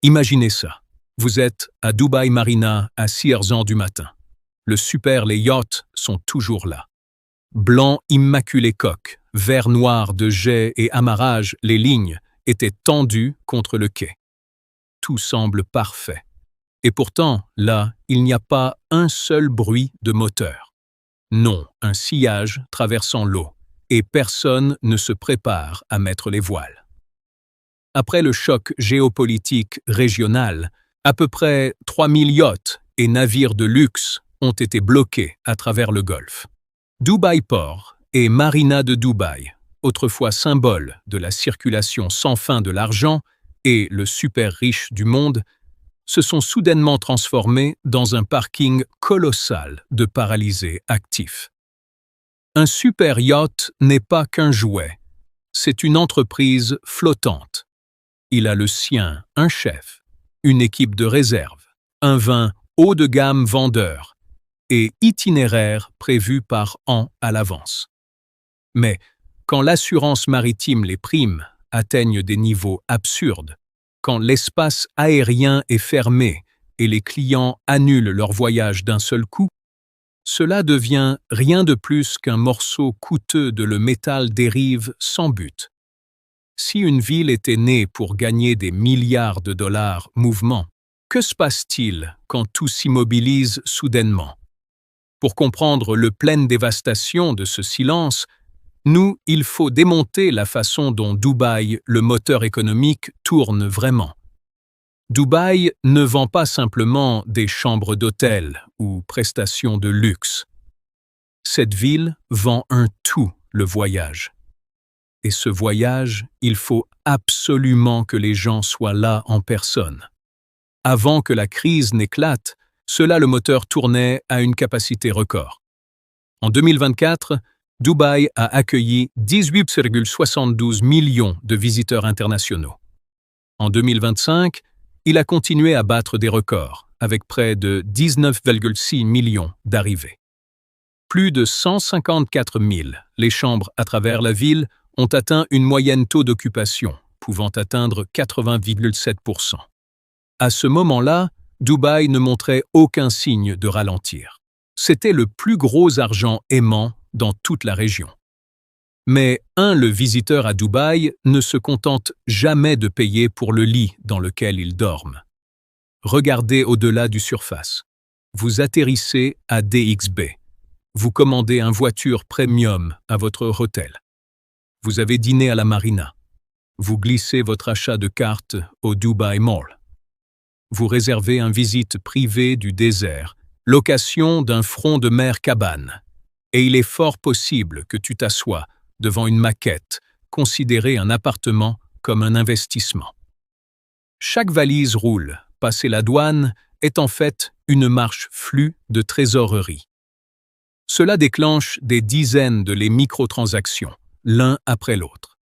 Imaginez ça. Vous êtes à Dubaï Marina à 6 heures du matin. Les yachts sont toujours là. Blanc immaculé coque, vert noir de jets et amarrage, les lignes étaient tendues contre le quai. Tout semble parfait. Et pourtant, là, il n'y a pas un seul bruit de moteur. Non, un sillage traversant l'eau, et personne ne se prépare à mettre les voiles. Après le choc géopolitique régional, à peu près 3000 yachts et navires de luxe ont été bloqués à travers le Golfe. Dubaï Port et Marina de Dubaï, autrefois symbole de la circulation sans fin de l'argent et le super riche du monde, se sont soudainement transformés dans un parking colossal de paralysés actifs. Un super yacht n'est pas qu'un jouet, c'est une entreprise flottante. Il a le sien, un chef, une équipe de réserve, un vin haut de gamme vendeur et itinéraire prévu par an à l'avance. Mais quand l'assurance maritime les prime atteignent des niveaux absurdes, quand l'espace aérien est fermé et les clients annulent leur voyage d'un seul coup, cela devient rien de plus qu'un morceau coûteux de le métal dérive sans but. Si une ville était née pour gagner des milliards de dollars mouvement, que se passe-t-il quand tout s'immobilise soudainement? Pour comprendre la pleine dévastation de ce silence, il faut démonter la façon dont Dubaï, le moteur économique, tourne vraiment. Dubaï ne vend pas simplement des chambres d'hôtel ou prestations de luxe. Cette ville vend un tout, le voyage. Et ce voyage, il faut absolument que les gens soient là en personne. Avant que la crise n'éclate, le moteur tournait à une capacité record. En 2024, Dubaï a accueilli 18,72 millions de visiteurs internationaux. En 2025, il a continué à battre des records, avec près de 19,6 millions d'arrivées. Plus de 154 000, les chambres à travers la ville ont atteint une moyenne taux d'occupation, pouvant atteindre 80,7%. À ce moment-là, Dubaï ne montrait aucun signe de ralentir. C'était le plus gros argent aimant dans toute la région. Mais le visiteur à Dubaï ne se contente jamais de payer pour le lit dans lequel il dorme. Regardez au-delà du surface. Vous atterrissez à DXB. Vous commandez une voiture premium à votre hôtel. Vous avez dîné à la marina. Vous glissez votre achat de carte au Dubai Mall. Vous réservez une visite privée du désert, location d'un front de mer cabane. Et il est fort possible que tu t'assoies devant une maquette, considérée un appartement comme un investissement. Chaque valise roule, passer la douane, est en fait une marche flux de trésorerie. Cela déclenche des dizaines de les microtransactions, l'un après l'autre.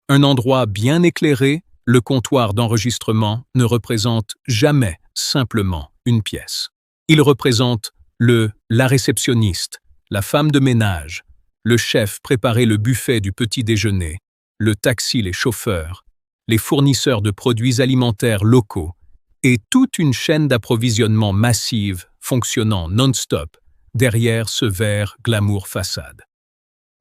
Un endroit bien éclairé, le comptoir d'enregistrement ne représente jamais simplement une pièce. Il représente la réceptionniste, la femme de ménage, le chef préparer le buffet du petit déjeuner, le taxi, les chauffeurs, les fournisseurs de produits alimentaires locaux et toute une chaîne d'approvisionnement massive fonctionnant non-stop derrière ce vert glamour façade.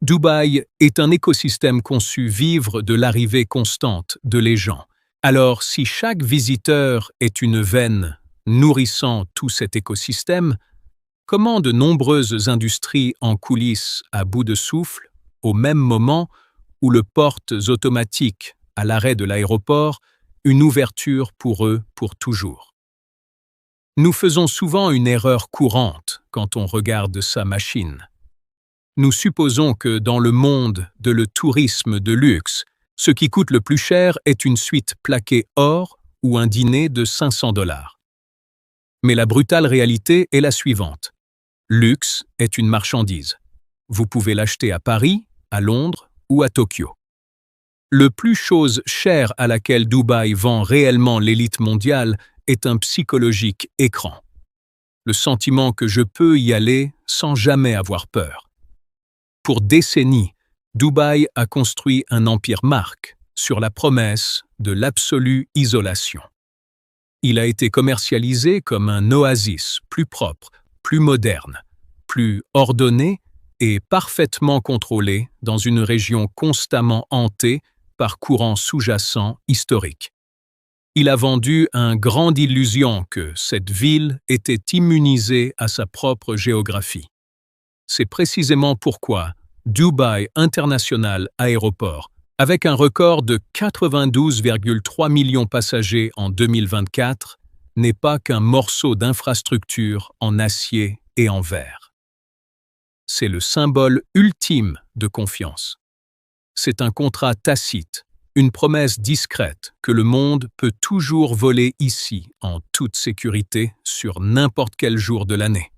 Dubaï est un écosystème conçu vivre de l'arrivée constante de les gens. Alors, si chaque visiteur est une veine nourrissant tout cet écosystème, comment de nombreuses industries en coulisses à bout de souffle, au même moment où le portes automatiques à l'arrêt de l'aéroport, une ouverture pour eux pour toujours. Nous faisons souvent une erreur courante quand on regarde sa machine. Nous supposons que dans le monde de le tourisme de luxe, ce qui coûte le plus cher est une suite plaquée or ou un dîner de 500 $. Mais la brutale réalité est la suivante. Luxe est une marchandise. Vous pouvez l'acheter à Paris, à Londres ou à Tokyo. Le plus chose chère à laquelle Dubaï vend réellement l'élite mondiale est un psychologique écran. Le sentiment que je peux y aller sans jamais avoir peur. Pour décennies, Dubaï a construit un empire marque sur la promesse de l'absolue isolation. il a été commercialisé comme un oasis plus propre, plus moderne, plus ordonné et parfaitement contrôlé dans une région constamment hantée par courants sous-jacents historiques. Il a vendu une grande illusion que cette ville était immunisée à sa propre géographie. C'est précisément pourquoi Dubai International Aéroport, avec un record de 92,3 millions de passagers en 2024, n'est pas qu'un morceau d'infrastructure en acier et en verre. C'est le symbole ultime de confiance. C'est un contrat tacite, une promesse discrète que le monde peut toujours voler ici en toute sécurité sur n'importe quel jour de l'année.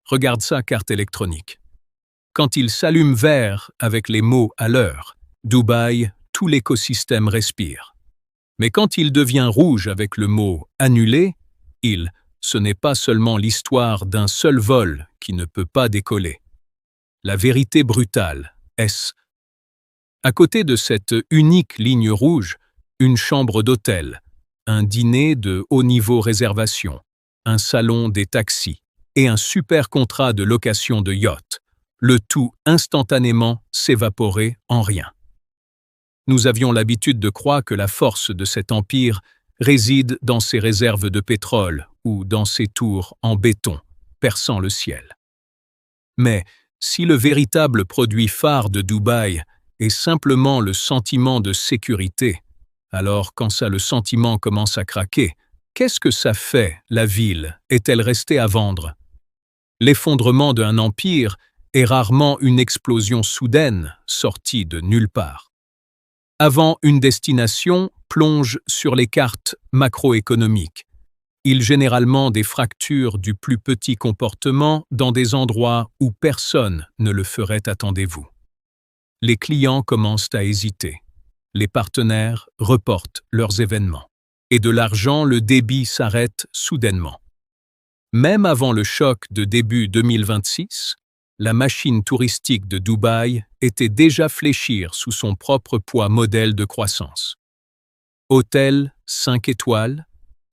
Regarde sa carte électronique. Quand il s'allume vert avec les mots à l'heure, Dubaï, tout l'écosystème respire. Mais quand il devient rouge avec le mot annulé, ce n'est pas seulement l'histoire d'un seul vol qui ne peut pas décoller. La vérité brutale est à côté de cette unique ligne rouge, une chambre d'hôtel, un dîner de haut niveau réservation, un salon des taxis et un super contrat de location de yacht, le tout instantanément s'évaporait en rien. Nous avions l'habitude de croire que la force de cet empire réside dans ses réserves de pétrole ou dans ses tours en béton, perçant le ciel. Mais si le véritable produit phare de Dubaï est simplement le sentiment de sécurité, alors quand ça le sentiment commence à craquer, qu'est-ce que ça fait, la ville, est-elle restée à vendre? L'effondrement d'un empire est rarement une explosion soudaine sortie de nulle part. Avant une destination plonge sur les cartes macroéconomiques. Il généralement des fractures du plus petit comportement dans des endroits où personne ne le ferait, attendez-vous. Les clients commencent à hésiter. Les partenaires reportent leurs événements. Et de l'argent, le débit s'arrête soudainement. Même avant le choc de début 2026, la machine touristique de Dubaï était déjà fléchir sous son propre poids modèle de croissance. Hôtels 5 étoiles,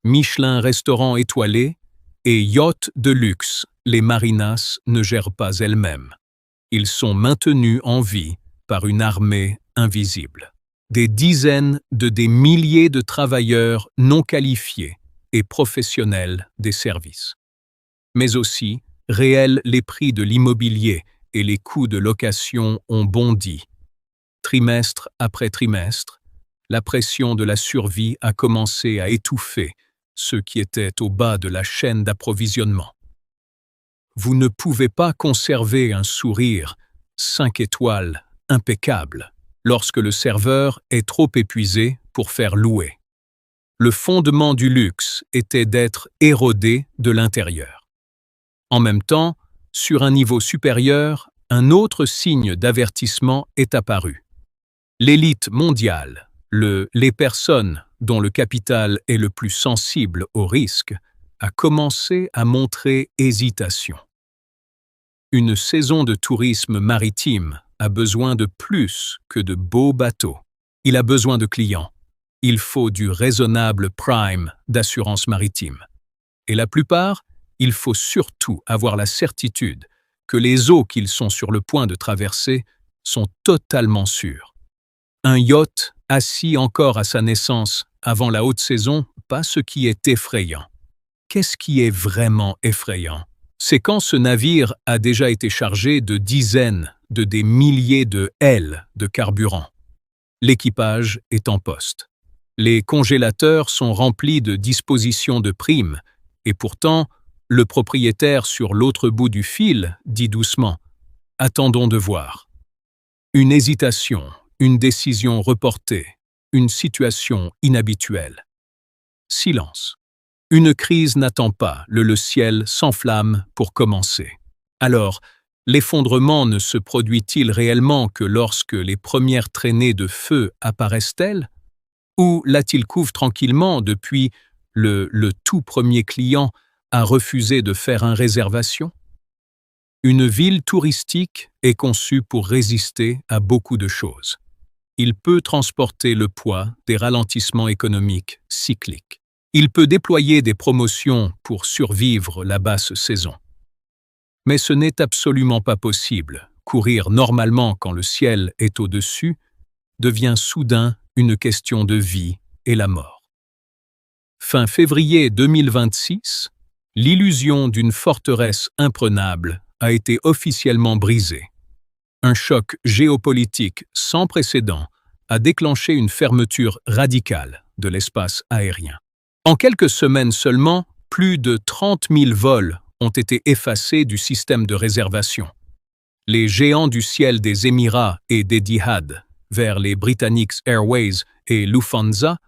Michelin restaurant étoilé et yachts de luxe, les marinas ne gèrent pas elles-mêmes. Ils sont maintenus en vie par une armée invisible. Des dizaines des milliers de travailleurs non qualifiés et professionnels des services. Mais aussi, réels, les prix de l'immobilier et les coûts de location ont bondi. Trimestre après trimestre, la pression de la survie a commencé à étouffer ceux qui étaient au bas de la chaîne d'approvisionnement. Vous ne pouvez pas conserver un sourire 5 étoiles impeccable lorsque le serveur est trop épuisé pour faire louer. Le fondement du luxe était d'être érodé de l'intérieur. En même temps, sur un niveau supérieur, un autre signe d'avertissement est apparu. L'élite mondiale, les personnes dont le capital est le plus sensible au risque, a commencé à montrer hésitation. Une saison de tourisme maritime a besoin de plus que de beaux bateaux. Il a besoin de clients. Il faut du raisonnable prime d'assurance maritime. Et la plupart, il faut surtout avoir la certitude que les eaux qu'ils sont sur le point de traverser sont totalement sûres. Un yacht assis encore à sa naissance avant la haute saison, pas ce qui est effrayant. Qu'est-ce qui est vraiment effrayant? C'est quand ce navire a déjà été chargé de dizaines des milliers de L de carburant. L'équipage est en poste. Les congélateurs sont remplis de dispositions de primes, et pourtant, le propriétaire sur l'autre bout du fil dit doucement « Attendons de voir ». Une hésitation, une décision reportée, une situation inhabituelle. Silence. Une crise n'attend pas, le ciel s'enflamme pour commencer. Alors, l'effondrement ne se produit-il réellement que lorsque les premières traînées de feu apparaissent-elles? Ou l'a-t-il couvre tranquillement depuis le tout premier client a refusé de faire une réservation? Une ville touristique est conçue pour résister à beaucoup de choses. Il peut transporter le poids des ralentissements économiques cycliques. Il peut déployer des promotions pour survivre la basse saison. Mais ce n'est absolument pas possible. Courir normalement quand le ciel est au-dessus devient soudain une question de vie et la mort. Fin février 2026, l'illusion d'une forteresse imprenable a été officiellement brisée. Un choc géopolitique sans précédent a déclenché une fermeture radicale de l'espace aérien. En quelques semaines seulement, plus de 30 000 vols ont été effacés du système de réservation. Les géants du ciel des Émirats et d'Etihad vers les Britannic Airways et Lufthansa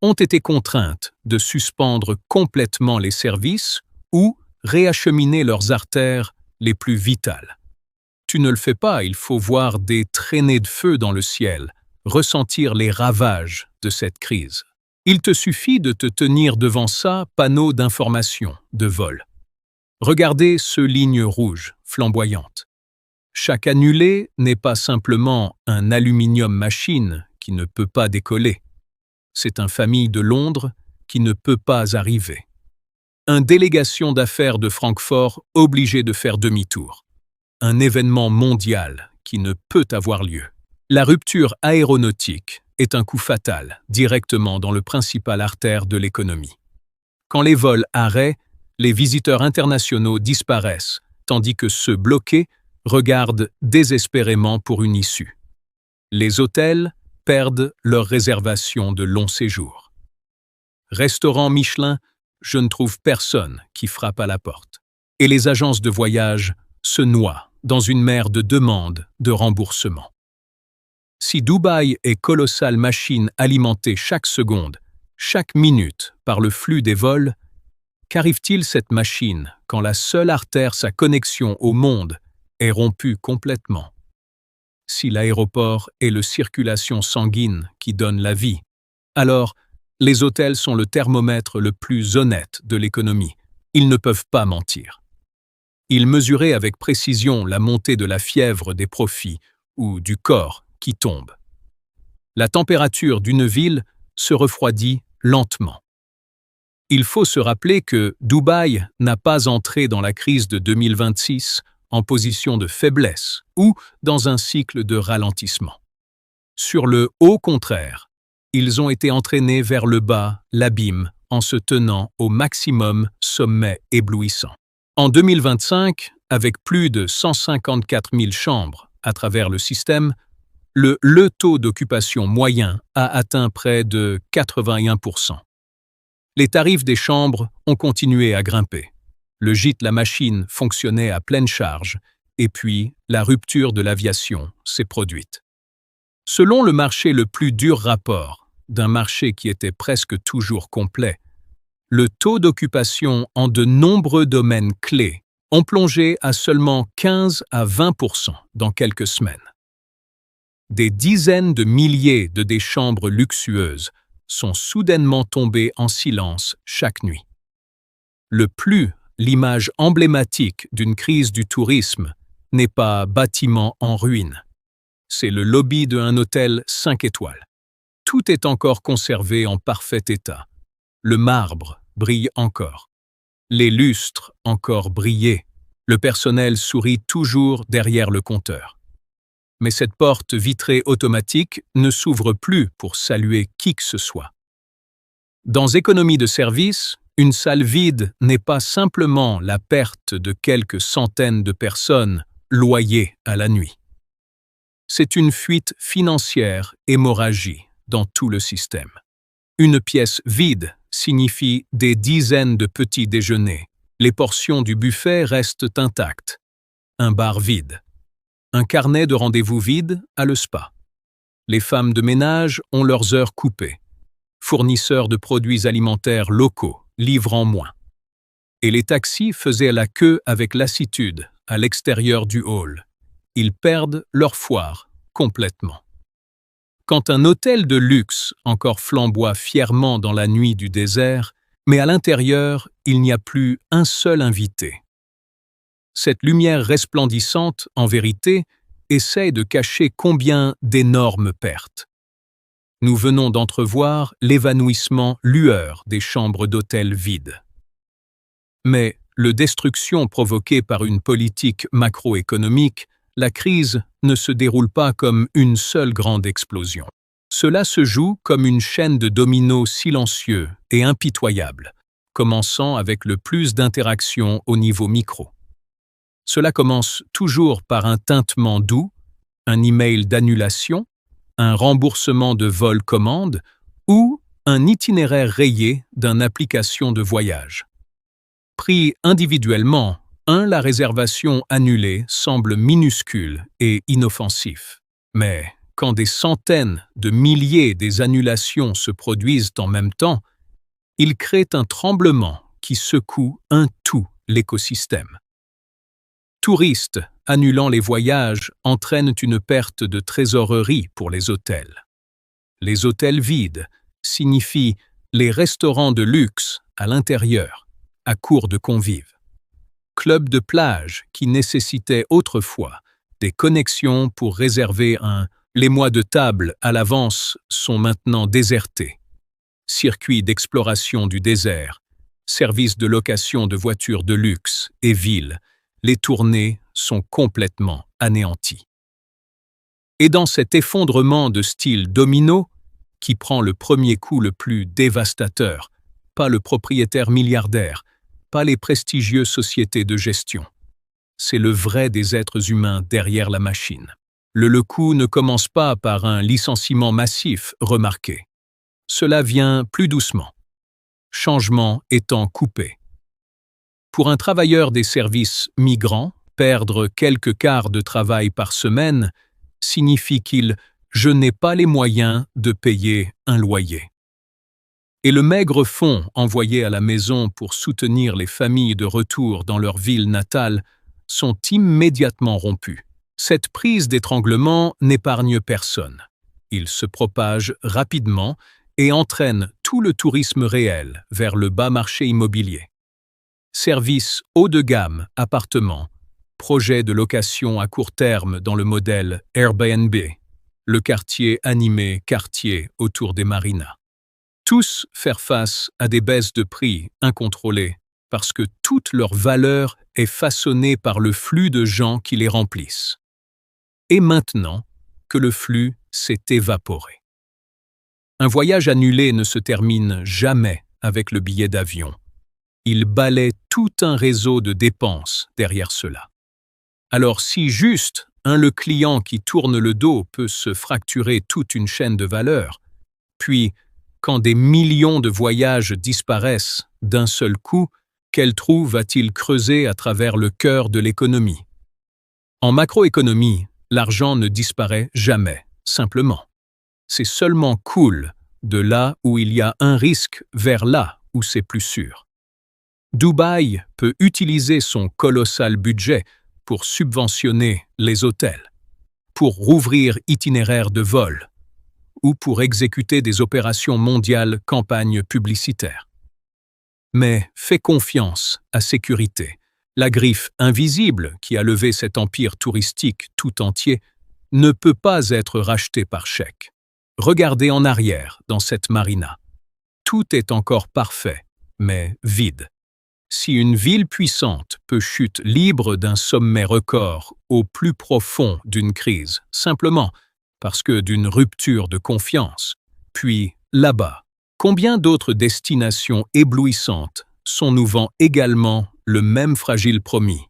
ont été contraintes de suspendre complètement les services ou réacheminer leurs artères les plus vitales. Tu ne le fais pas, il faut voir des traînées de feu dans le ciel, ressentir les ravages de cette crise. Il te suffit de te tenir devant ça, panneau d'information, de vol. Regardez ce ligne rouge, flamboyante. Chaque annulé n'est pas simplement un aluminium machine qui ne peut pas décoller. C'est un famille de Londres qui ne peut pas arriver. Un délégation d'affaires de Francfort obligé de faire demi-tour. Un événement mondial qui ne peut avoir lieu. La rupture aéronautique est un coup fatal directement dans le principal artère de l'économie. Quand les vols arrêtent, les visiteurs internationaux disparaissent, tandis que ceux bloqués regardent désespérément pour une issue. Les hôtels perdent leurs réservations de long séjour. Restaurant Michelin, je ne trouve personne qui frappe à la porte. Et les agences de voyage se noient dans une mer de demandes de remboursement. Si Dubaï est colossale machine alimentée chaque seconde, chaque minute par le flux des vols, qu'arrive-t-il cette machine quand la seule artère sa connexion au monde est rompue complètement? Si l'aéroport est la circulation sanguine qui donne la vie, alors les hôtels sont le thermomètre le plus honnête de l'économie. Ils ne peuvent pas mentir. Ils mesuraient avec précision la montée de la fièvre des profits ou du corps qui tombe. La température d'une ville se refroidit lentement. Il faut se rappeler que Dubaï n'a pas entré dans la crise de 2026 en position de faiblesse ou dans un cycle de ralentissement. Sur le haut contraire, ils ont été entraînés vers le bas, l'abîme, en se tenant au maximum sommet éblouissant. En 2025, avec plus de 154 000 chambres à travers le système, le taux d'occupation moyen a atteint près de 81%. Les tarifs des chambres ont continué à grimper. Le gîte La Machine fonctionnait à pleine charge, et puis la rupture de l'aviation s'est produite. Selon le marché le plus dur rapport, d'un marché qui était presque toujours complet, le taux d'occupation en de nombreux domaines clés ont plongé à seulement 15 à 20% dans quelques semaines. Des dizaines de milliers de des chambres luxueuses sont soudainement tombées en silence chaque nuit. L'image emblématique d'une crise du tourisme n'est pas bâtiment en ruine. C'est le lobby d'un hôtel 5 étoiles. Tout est encore conservé en parfait état. Le marbre brille encore. Les lustres encore brillent. Le personnel sourit toujours derrière le compteur. Mais cette porte vitrée automatique ne s'ouvre plus pour saluer qui que ce soit. Dans économie de service, une salle vide n'est pas simplement la perte de quelques centaines de personnes loyées à la nuit. C'est une fuite financière hémorragie dans tout le système. Une pièce vide signifie des dizaines de petits déjeuners. Les portions du buffet restent intactes. Un bar vide. Un carnet de rendez-vous vide à le spa. Les femmes de ménage ont leurs heures coupées. Fournisseurs de produits alimentaires locaux livrant moins. Et les taxis faisaient la queue avec lassitude à l'extérieur du hall. Ils perdent leur foire complètement. Quand un hôtel de luxe encore flamboie fièrement dans la nuit du désert, mais à l'intérieur, il n'y a plus un seul invité. Cette lumière resplendissante, en vérité, essaie de cacher combien d'énormes pertes. Nous venons d'entrevoir l'évanouissement lueur des chambres d'hôtel vides. Mais le destruction provoquée par une politique macroéconomique, la crise ne se déroule pas comme une seule grande explosion. Cela se joue comme une chaîne de dominos silencieux et impitoyables, commençant avec le plus d'interactions au niveau micro. Cela commence toujours par un tintement doux, un email d'annulation, un remboursement de vol commande ou un itinéraire rayé d'une application de voyage. Pris individuellement, la réservation annulée semble minuscule et inoffensif. Mais quand des centaines de milliers des annulations se produisent en même temps, il crée un tremblement qui secoue tout l'écosystème. Touristes annulant les voyages entraînent une perte de trésorerie pour les hôtels. Les hôtels vides signifient les restaurants de luxe à l'intérieur, à court de convives. Clubs de plage qui nécessitaient autrefois des connexions pour réserver les mois de table à l'avance sont maintenant désertés. Circuits d'exploration du désert, services de location de voitures de luxe et villes, les tournées sont complètement anéanties. Et dans cet effondrement de style domino, qui prend le premier coup le plus dévastateur, pas le propriétaire milliardaire, pas les prestigieuses sociétés de gestion. C'est le vrai des êtres humains derrière la machine. Le coup ne commence pas par un licenciement massif remarqué. Cela vient plus doucement. Changement étant coupé. Pour un travailleur des services migrants, perdre quelques quarts de travail par semaine signifie je n'ai pas les moyens de payer un loyer. Et le maigre fonds envoyé à la maison pour soutenir les familles de retour dans leur ville natale sont immédiatement rompus. Cette prise d'étranglement n'épargne personne. Il se propage rapidement et entraîne tout le tourisme réel vers le bas marché immobilier. Services haut de gamme, appartements, projets de location à court terme dans le modèle Airbnb, le quartier animé quartier autour des marinas. Tous faire face à des baisses de prix incontrôlées parce que toute leur valeur est façonnée par le flux de gens qui les remplissent. Et maintenant que le flux s'est évaporé. Un voyage annulé ne se termine jamais avec le billet d'avion. Il balaie tout un réseau de dépenses derrière cela. Alors si juste le client qui tourne le dos peut se fracturer toute une chaîne de valeur, puis quand des millions de voyages disparaissent d'un seul coup, quel trou va-t-il creuser à travers le cœur de l'économie? En macroéconomie, l'argent ne disparaît jamais, simplement. C'est seulement cool de là où il y a un risque vers là où c'est plus sûr. Dubaï peut utiliser son colossal budget pour subventionner les hôtels, pour rouvrir itinéraires de vol, ou pour exécuter des opérations mondiales campagnes publicitaires. Mais fais confiance à sécurité. La griffe invisible qui a levé cet empire touristique tout entier ne peut pas être rachetée par chèque. Regardez en arrière dans cette marina. Tout est encore parfait, mais vide. Si une ville puissante peut chuter libre d'un sommet record au plus profond d'une crise, simplement parce que d'une rupture de confiance, puis là-bas, combien d'autres destinations éblouissantes sont nous vend également le même fragile promis?